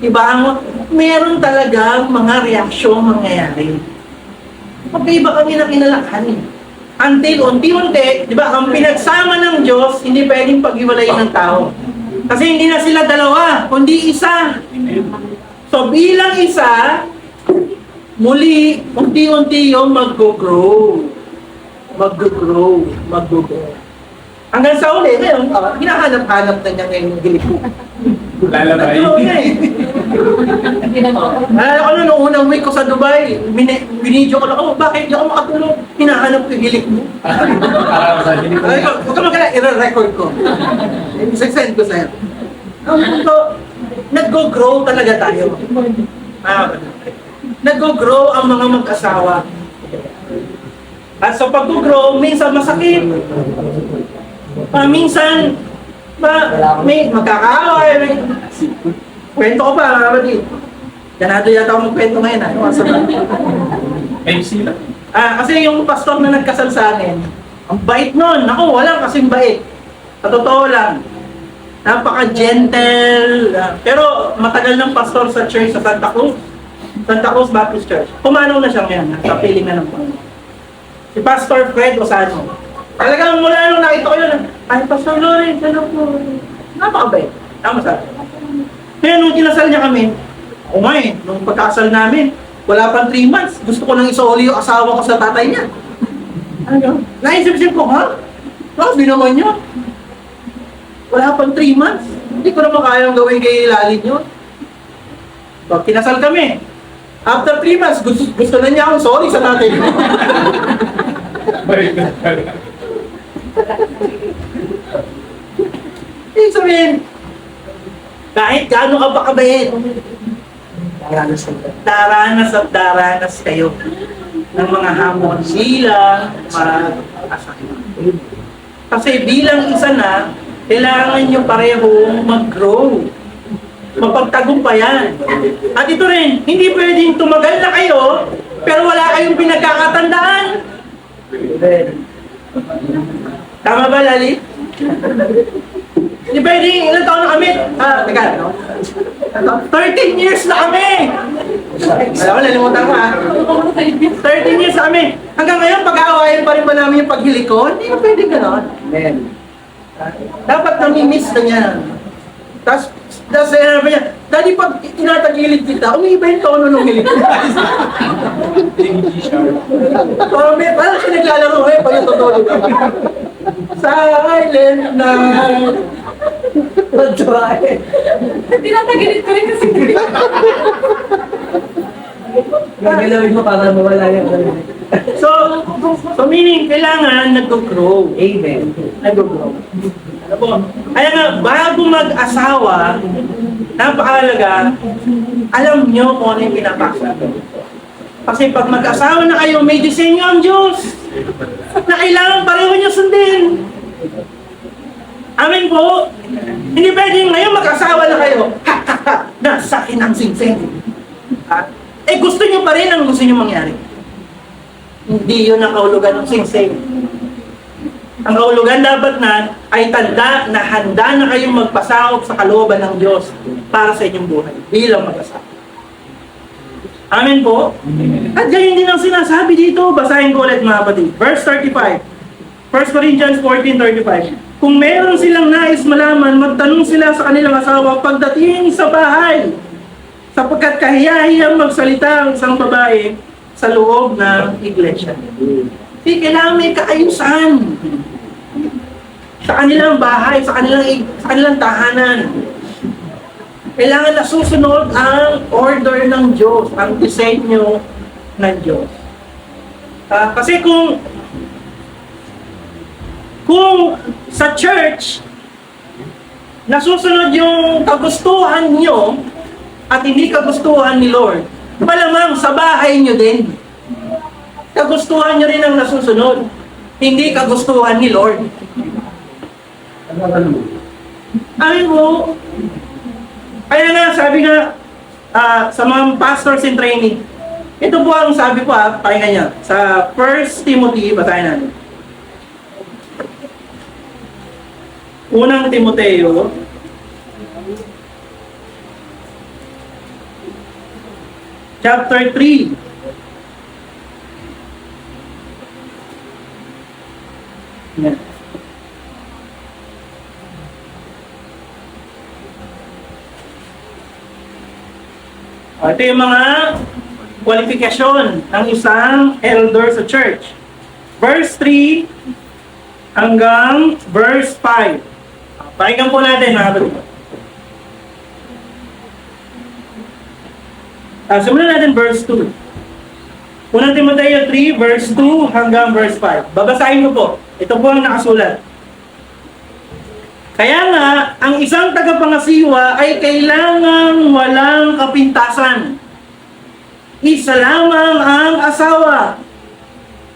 Iba ang meron talagang mga reaksyon mangyayari. Magkaiba kami ng inalakhan eh. Until unti-unti, di ba, ang pinagsama ng Diyos, hindi pwedeng pag-iwalayin ng tao. Kasi hindi na sila dalawa, kundi isa. So bilang isa, muli, unti-unti yung mag-grow. Mag-grow. Hanggang sa uli, ngayon, hinahanap-hanap na niya ngayon yung gilig ko. Lalabay. Nag-grow niya eh. Alala ko na, nung unang week ko sa Dubai, binidyo ko na, oh, bakit di ako makatulog? Hinahanap ko yung gilig mo. Para sa hindi ko. Ay, huwag ka magkala, i-record ko. I-send ko sa'yo. Ang punto, nag-grow talaga tayo. Nag-grow ang mga mag-asawa. At sa pag-grow, minsan masakit. Minsan, may magkakaaway. Kwento ko pa, mga kapatid. Ganado yata ako magkwento ngayon. Ay, sila. Kasi yung pastor na nagkasal sa akin, ang bait nun. Ako, walang kasing bait. Sa totoo lang. Napaka-gentle. Pero matagal ng pastor sa church sa Santa Cruz. Santa Cruz Baptist Church. Pumanaw na siya ngayon. Sa piling na ng Panginoon. Si Pastor Fred Osano. Talagang mula nung nakita ko yun, ay, Pastor Lawrence, ano po? Napakabait. Tama sa akin. Kaya nung kinasal niya kami, ako nga eh, nung pagkasal namin, wala pang 3 months, gusto ko nang isauli yung asawa ko sa tatay niya. Ano? Naisip-sip ko, ha? Grabe naman yun. Wala pang 3 months. Hindi ko naman kayang gawin kay Lalin yun. So, kinasal kami. After 3 months, gusto na niya akong sorry sa natin. Baliktad pala. Ibig sabihin, kahit gaano ka ba kabait, daranas at daranas kayo ng mga hamon bilang mag-asawa. Kasi bilang isa na, kailangan nyo parehong mag-grow. Mapagtagumpayan. At ito rin, hindi pwedeng tumagal na kayo, pero wala kayong pinagkakatandaan. Tama ba, Lali? Hindi pwedeng, ilang taon na kami? Teka, no? 13 years na kami! Alam mo, nalimutan ko 13 years na kami. Hanggang ngayon, pag-aawayan pa rin ba namin yung paghilikon? Hindi mo pwedeng gano'n. Dapat nami-miss na niya. Tapos sinabi niya, Daddy, pag tinatagilid kita, umiiba yung tono ng hilig ko. Hindi siya. Parang siya naglalaro pag yung totoo. Silent night. Tinatagilid ko rin kasi. Gagalawin mo para mawala yan. So meaning, kailangan nag-grow. Amen. Nag-grow. Ano po? Kaya nga, bago mag-asawa, napakahalaga, alam nyo kung ano yung pinapasok. Kasi pag mag-asawa na kayo, may disenyo ang Diyos na kailangan pareho nyo sundin. Amen po. Hindi pwedeng ngayon mag-asawa na kayo. Nasa akin ang singsing. Gusto nyo pa rin ang gusto nyo mangyari. Hindi yun ang kahulugan ng singsing. Ang kahulugan dapat na ay tanda na handa na kayong magpasakop sa kalooban ng Diyos para sa inyong buhay bilang mag-asawa. Amen po? At ganyan din ang sinasabi dito. Basahin ko ulit mga kapatid. Verse 35. 1 Corinthians 14:35. Kung meron silang nais malaman, magtanong sila sa kanilang asawa pagdating sa bahay. Sapagkat kahiya-hiyang magsalita ang isang babae sa loob ng iglesia. Hindi, kailangan may kaayusan. Sa kanilang bahay, sa kanilang tahanan. Kailangan nasusunod ang order ng Diyos, ang disenyo ng Diyos. Kasi kung sa church, nasusunod yung kagustuhan nyo at hindi kagustuhan ni Lord, malamang sa bahay nyo din. Kagustuhan nyo rin ang nasusunod, hindi kagustuhan ni Lord. Amin po. Kaya nga, sabi nga sa mga pastors in training, ito po ang sabi po pakinggan niya. Sa 1 Timothy, basahin natin. Unang Timoteo, chapter 3. Yan. Ito yung mga kwalifikasyon ng isang elder sa church. Verse 3 hanggang verse 5. Pakinggan po natin mga kapatid. Simulan natin verse 2. Unang Timoteo 3, verse 2 hanggang verse 5. Babasahin mo po. Ito po ang nakasulat. Kaya nga, ang isang tagapangasiwa ay kailangang walang kapintasan. Isa lamang ang asawa.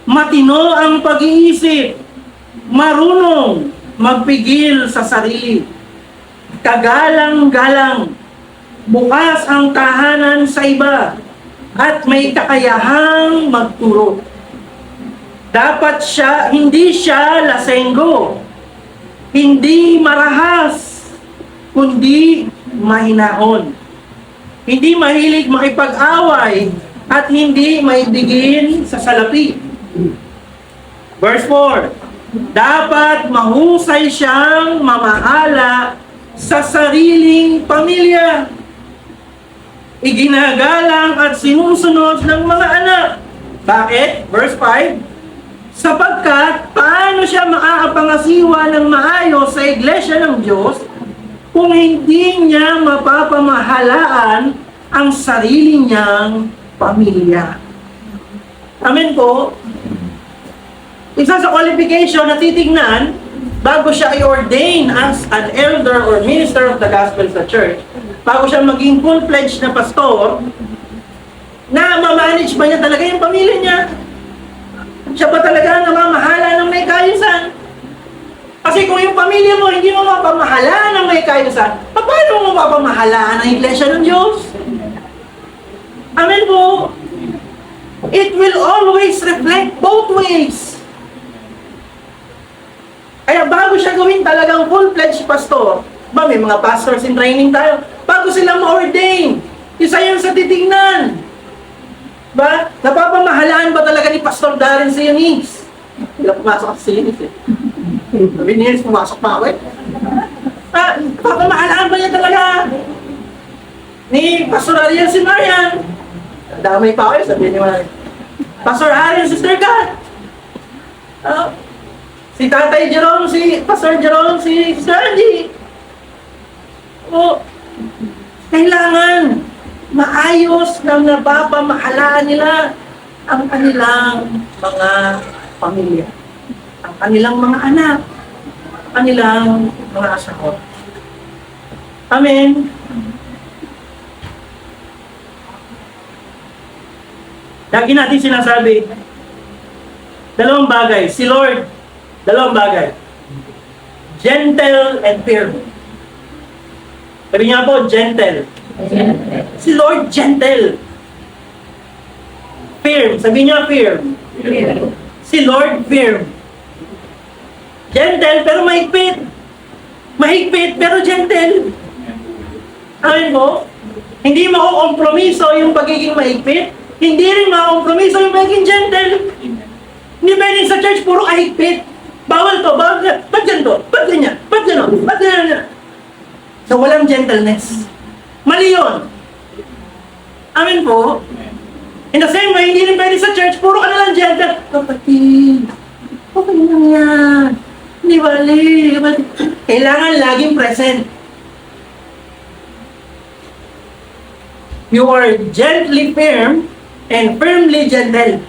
Matino ang pag-iisip. Marunong magpigil sa sarili. Kagalang-galang. Bukas ang tahanan sa iba. At may kakayahang magturo. Dapat hindi siya lasenggo. Hindi marahas, kundi mahinahon. Hindi mahilig makipag-away at hindi maibigin sa salapi. Verse 4, dapat mahusay siyang mamahala sa sariling pamilya. Iginagalang at sinusunod ng mga anak. Bakit? Verse 5, Sapagkat, paano siya makakapangasiwa ng maayos sa iglesia ng Diyos kung hindi niya mapapamahalaan ang sarili niyang pamilya? Amen po? Isa sa qualification na titignan bago siya i-ordain as an elder or minister of the gospel sa church, bago siya maging full-fledged na pastor, na mamanage ba niya talaga yung pamilya niya? Siya ba talaga ang namamahala ng may kaayusan? Kasi kung yung pamilya mo hindi mo mapamahalaan ng may kaayusan, paano mo mapamahalaan ang iglesia ng Diyos? Amen po? It will always reflect both ways. Kaya bago siya gawin talagang full-fledged pastor, ba may mga pastors in training tayo, bago sila ma-ordain, isa yun sa titignan. Ba? Napapamahalaan ba talaga ni Pastor Darren si Eunice? Hindi pumasok si Eunice eh. Sabi ni Eunice, pumasok pa ako eh. Napapamahalaan ba niya talaga? Ni Pastor Ariel si Marian. Damay pa ako eh, sabi ni Marian. Pastor Ariel, Sister Kat. Si Tatay Jerome, si Pastor Jerome, si Sister Angie. Kailangan maayos na napapamahalaan nila ang kanilang mga pamilya, ang kanilang mga anak, ang kanilang mga asawa. Amen. Lagi natin sinasabi, dalawang bagay, si Lord, dalawang bagay, gentle and firm. Sabi niya po, gentle. Si Lord, gentle. Firm. Sabi niya, firm. Si Lord, firm. Gentle, pero mahigpit. Mahigpit, pero gentle. Amen po? Hindi makukompromiso yung pagiging mahigpit. Hindi rin makukompromiso yung pagiging gentle. Hindi pwedeng sa church, puro kahigpit. Bawal to, bawal to. Ba't ganito? Ba't ganyan? Ba't gano'n? Ba't ganyan? So, walang gentleness. Mali yun. Amen po. In the same way, hindi rin pwede sa church, puro ka na lang gentle. Kapatid, okay lang yan. Hindi bali. Kailangan laging present. You are gently firm and firmly gentle.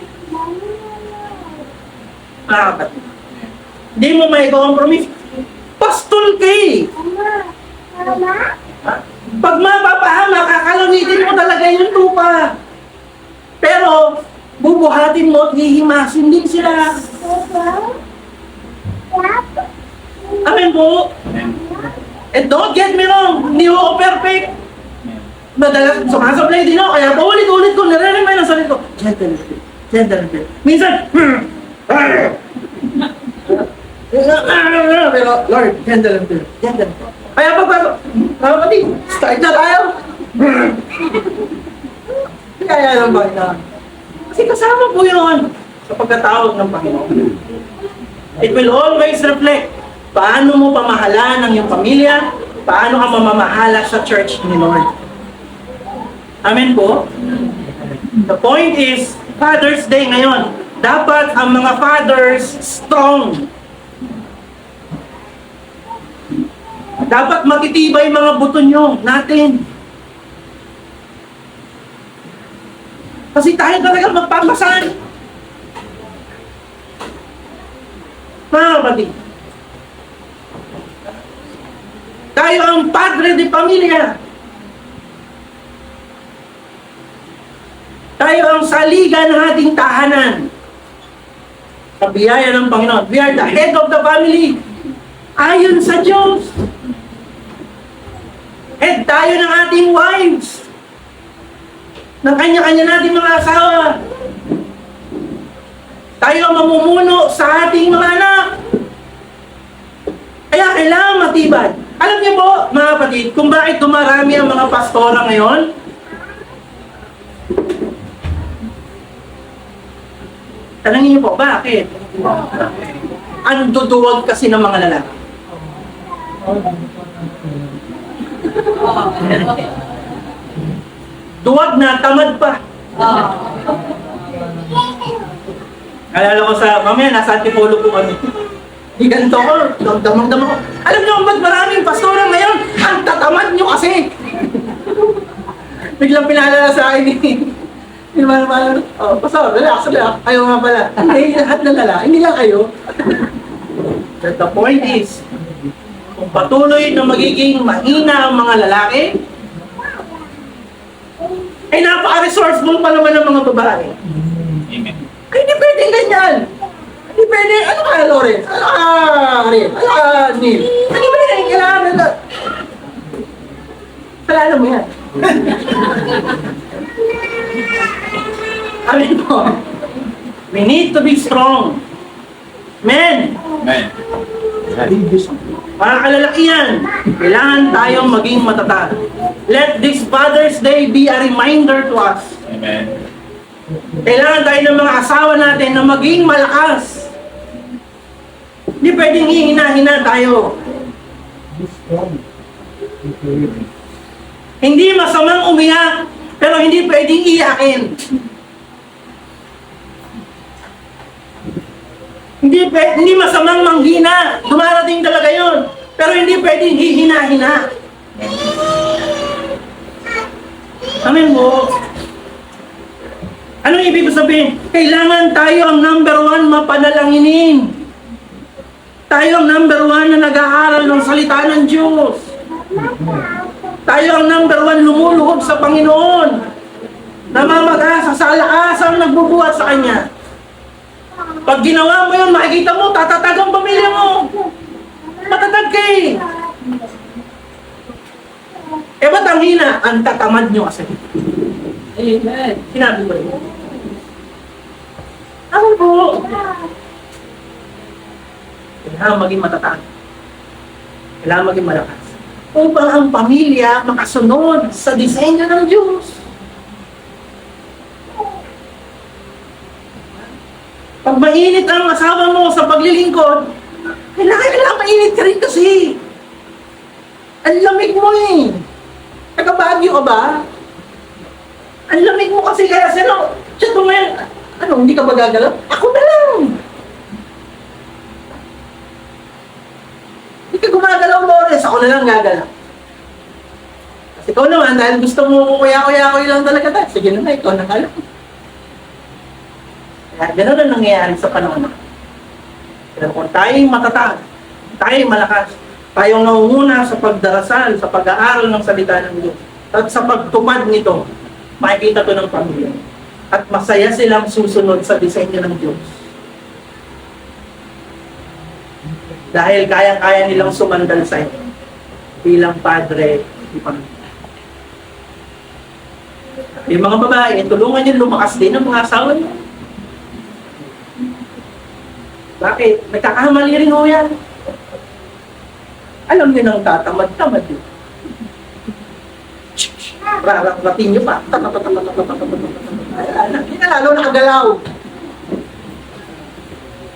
Kapatid. Hindi mo may compromise. Pastol ka eh. Pag mapapahama, kakalawitin mo talaga yung lupa. Pero, bubuhatin mo at hihimasin din sila. Amen po? And don't get me wrong, hindi ako perfect. Madalas, sumasablay din ako, kaya paulit-ulit ko, nare-remind ang sarili ko, gentle, gentle, gentle. Minsan, pero, Lord, gentle, gentle, gentle. Kaya pagpasok, kapatid, start na tayo. Kaya lang ba ina? Kasi kasama po yun sa pagkatawag ng Panginoon. It will always reflect paano mo pamahalaan ang iyong pamilya, paano ka mamamahala sa church ni Lord. Amen po? The point is, Father's Day ngayon, dapat ang mga fathers strong. Dapat matitibay mga buto nyo natin. Kasi tayo talaga magpapasan. Mga kapatid. Tayo ang padre de pamilya. Tayo ang saligan ng ating tahanan. Sa biyaya ng Panginoon. We are the head of the family. Ayon sa Diyos. Head tayo ng ating wives. Ng kanya-kanya nating mga asawa. Tayo ang mamumuno sa ating mga anak. Kaya kailangan matibay. Alam niyo po, mga kapatid, kung bakit dumarami ang mga pastora ngayon? Tanangin niyo po, bakit? Ang duduwag kasi ng mga lalaki. Duwag na, tamad pa. Alala ko sa, mamaya nasa Antipolo po kami. Di ganito ko, damang-damang ko. Alam niyo kung ba't maraming pastora ngayon? Ang tatamad niyo kasi. Biglang pinalala sa akin eh. Oh, pastor, relax. Ayaw nga pala. Hindi, lahat ng lalaki, hindi lang kayo. But the point is, kung patuloy na magiging mahina ang mga lalaki, ay napaka-resourceful pa naman ng mga babae. Amen. Ay, hindi pwedeng ganyan. Hindi pwede. Ano ka, Lawrence? Ano ka, Ariel? Ano ka, Neil? Hindi pwede. Kailangan na. Kalala mo yan. Amin po. We need to be strong. Men, Amen. mga kalalakihan, kailangan tayong maging matatag. Let this Father's Day be a reminder to us. Amen. Kailangan tayo ng mga asawa natin na maging malakas. Hindi pwedeng hihina-hina tayo. Hindi masamang umiyak, pero hindi pwedeng iyakin. Hindi masamang manghina. Dumarating talaga yun. Pero hindi pwedeng hihina-hina. Amen po. Anong ibig sabihin? Kailangan tayo ang number one mapanalanginin. Tayo ang number one na nag-aaral ng salita ng Diyos. Tayo ang number one lumuluhod sa Panginoon. Namamag-asa sa alaasang nagbubuhat sa Kanya. Pag ginawa mo yun, makikita mo, tatatag ang pamilya mo. Matatag ka eh. Eh ba't ang hina? Ang tatamad nyo kasi. Amen. Sinabi ko yun. Ano po? Kailangan maging matatag. Kailangan maging malakas. Upang ang pamilya makasunod sa disenyo ng Diyos. Pag mainit ang asawa mo sa paglilingkod, kailangan mainit ka rin kasi. Ang lamig mo eh. Taga-Baguio ka ba? Ang lamig mo kasi kaya sino? Siya tumayan. Ano, hindi ka ba gagalaw? Ako na lang. Hindi ka gumagalaw, Lawrence. Ako na lang gagalaw. Kasi ikaw naman, dahil gusto mo kuya-kuya-kuya lang talaga tayo. Sige na, ikaw na nga lang. Kaya gano'n ang nangyayari sa panahon na. Pero kung tayo'y matatag, tayo'y malakas, tayong nangunguna sa pagdarasal, sa pag-aaral ng salita ng Diyos, at sa pagtupad nito, makikita to ng pamilya. At masaya silang susunod sa disenyo ng Diyos. Dahil kaya-kaya nilang sumandal sa iyo bilang padre di pamilya. Yung mga babae, tulungan niyo lumakas din ang mga asawa niyo. Bakit? Nagkakamali rin ho yan. Alam niyo nang tatamad-tamad yun. Rarating niyo pa. Hindi na lalo nakagalaw.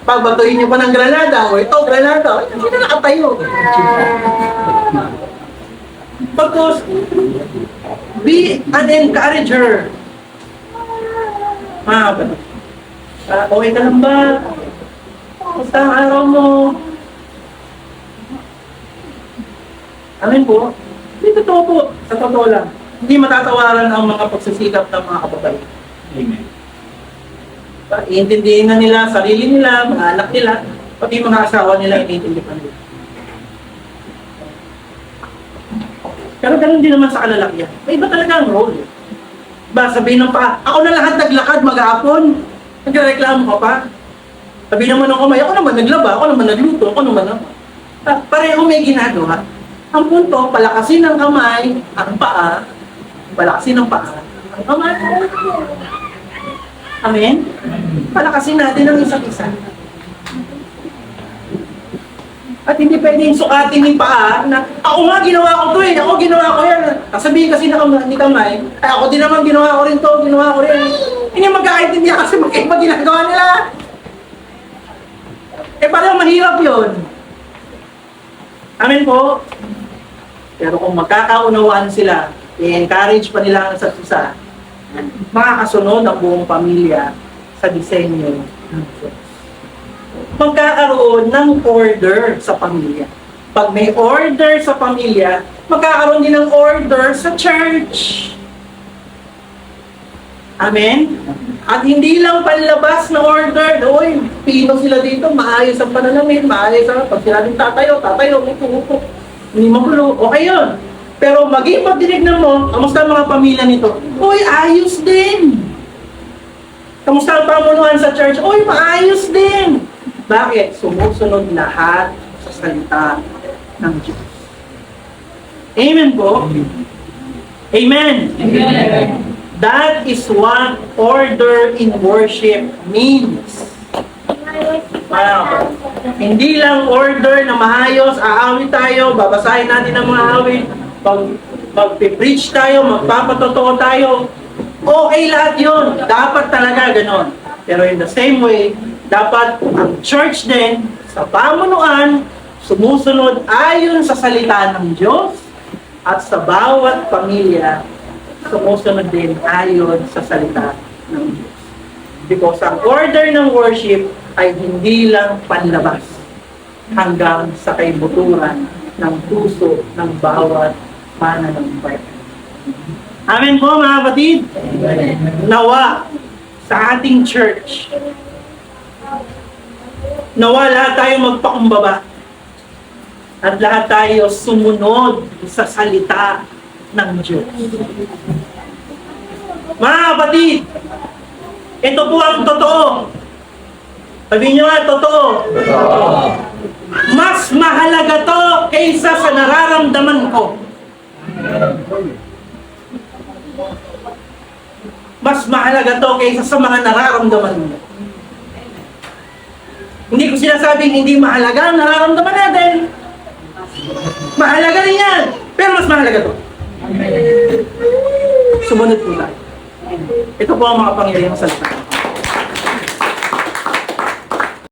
Pagbatuhin niyo pa ng granada. O ito, granada. Hindi na nakatayo. Pagkos, be an encourager. Okay ka lang ba? Basta ang araw mo. Amin po. Hindi totoo po. Sa totoo lang. Hindi matatawaran ang mga pagsisikap ng mga kababay. Amen. Iintindihin na nila, sarili nila, mga anak nila, pati mga asawa nila, iintindihan nila. Pero ganun din naman sa kalalakihan. May iba talaga ang role. Ba, sabihin ng pa, ako na lahat naglakad mag-aapon. Nagreklamo ka pa. Sabihin naman ng kamay, ako naman naglaba, ako naman nagluto, ako naman naman. Pareho may ginagawa. Ang punto, palakasin ng kamay, ang paa, palakasin ng paa, ang kamay. Amen? Palakasin natin ang isa't isa. At hindi pwedeng sukatin ni paa na, ako nga ginawa ko to eh, ako ginawa ko yan. Sabihin kasi ni kamay, ay ako din naman ginawa ko rin to, ginawa ko rin. Hindi magkakaintindihan kasi magkaiba ginagawa nila. Eh parang mahirap yun. Amen po. Pero kung magkakaunawaan sila, i-encourage pa nila ang isa't isa, makakasunod ang buong pamilya sa disenyo ng Diyos. Magkakaroon ng order sa pamilya. Pag may order sa pamilya, magkakaroon din ng order sa church. Amen? At hindi lang panlabas na order. Uy, pino sila dito, maayos ang panalamin, maayos ang pag sila din tatayo, upo. Hindi magulo, okay yun. Pero maging pag dinignan mo, kamusta ang mga pamilya nito? Uy, ayos din. Kamusta ang pamunuan sa church? Uy, maayos din. Bakit? Sumusunod lahat sa salita ng Diyos. Amen po? Amen. Amen. That is what order in worship means. Wow. Hindi lang order na maayos, aawit tayo, babasahin natin ang mga awit, magpipreach tayo, magpapatotoo tayo. Okay lahat yun. Dapat talaga ganon. Pero in the same way, dapat ang church din, sa pamunuan, sumusunod ayon sa salita ng Diyos at sa bawat pamilya, sumusunod din ayon sa salita ng Diyos. Because ang order ng worship ay hindi lang panlabas hanggang sa kaibuturan ng puso ng bawat mananampalataya. Amen po mga kapatid. Nawa sa ating church, nawa lahat tayo magpakumbaba at lahat tayo sumunod sa salita ng Diyos. Mga kapatid, ito po ang totoo. Sabihin nyo nga, totoo. Mas mahalaga to kaysa sa nararamdaman ko. Mas mahalaga to kaysa sa mga nararamdaman mo. Hindi ko sinasabing hindi mahalaga ang nararamdaman natin. Mahalaga rin yan. Pero mas mahalaga to. Sumunod po tayo. Ito po ang mga pangyayang salita.